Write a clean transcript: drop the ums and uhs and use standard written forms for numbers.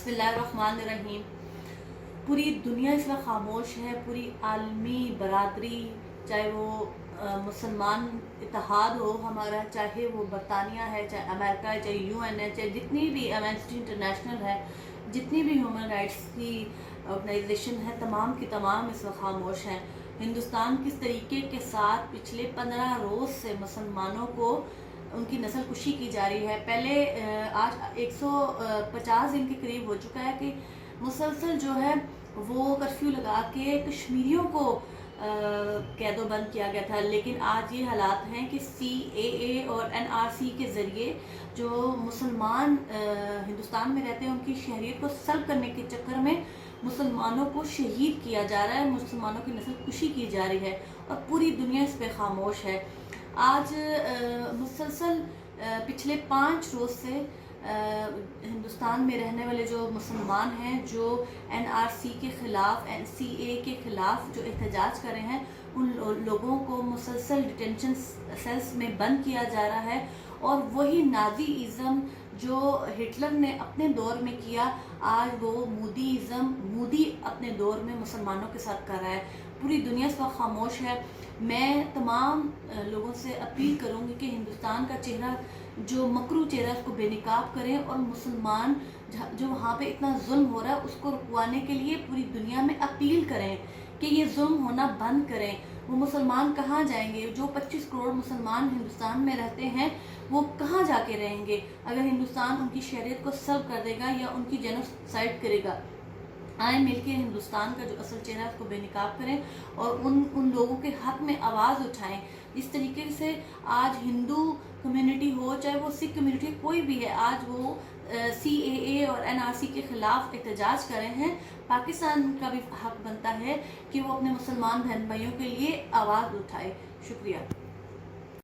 बिस्मिल्लाहिर्रहमानिर्रहीम। पूरी दुनिया इस वक्त खामोश है। पूरी आलमी बरादरी, चाहे वो मुसलमान इत्तेहाद हो हमारा, चाहे वो बरतानिया है, चाहे अमेरिका है, चाहे UN है, चाहे जितनी भी एमनेस्टी इंटरनेशनल है, जितनी भी ह्यूमन राइट्स की ऑर्गेनाइजेशन है, तमाम की तमाम इस वक्त खामोश हैं। हिंदुस्तान किस तरीके के साथ पिछले 15 रोज़ से मुसलमानों को उनकी नस्ल कुशी की जा रही है। पहले आज 150 दिन के करीब हो चुका है कि मुसलसल जो है वो कर्फ्यू लगा के कश्मीरियों को कैदोबंद किया गया था, लेकिन आज ये हालात हैं कि CAA और NRC के ज़रिए जो मुसलमान हिंदुस्तान में रहते हैं उनकी शहरियत को सल्ब करने के चक्कर में मुसलमानों को शहीद किया जा रहा है, मुसलमानों की नस्ल कुशी की जा रही है और पूरी दुनिया इस पर खामोश है। आज मुसलसल पिछले 5 रोज़ से हिंदुस्तान में रहने वाले जो मुसलमान हैं, जो NRC के ख़िलाफ़, CAA के ख़िलाफ़ जो एहतजाज कर रहे हैं, उन लोगों को मुसलसल डिटेंशन सेल्स में बंद किया जा रहा है। और वही नाज़ीइज़्म जो हिटलर ने अपने दौर में किया, आज वो मोदी अपने दौर में मुसलमानों के साथ कर रहा है। पूरी दुनिया इस वक्त खामोश है। मैं तमाम लोगों से अपील करूंगी कि हिंदुस्तान का चेहरा, जो मकरू चेहरा, उसको बेनकाब करें और मुसलमान जो वहाँ पे इतना जुल्म हो रहा है उसको रुकवाने के लिए पूरी दुनिया में अपील करें कि ये जुल्म होना बंद करें। वो मुसलमान कहाँ जाएंगे? जो 25 करोड़ मुसलमान हिंदुस्तान में रहते हैं वो कहाँ जाके रहेंगे अगर हिंदुस्तान उनकी शहरियत को सल्ब कर देगा या उनकी जेनोसाइड करेगा? आए मिलके हिंदुस्तान का जो असल चेहरा है उसको बेनकाब करें और उन लोगों के हक़ में आवाज़ उठाएं। इस तरीके से आज हिंदू कम्युनिटी हो, चाहे वो सिख कम्युनिटी, कोई भी है, आज वो CAA और NRC के ख़िलाफ़ एहतजाज कर रहे हैं। पाकिस्तान का भी हक़ बनता है कि वो अपने मुसलमान बहन भाइयों के लिए आवाज़ उठाए। शुक्रिया।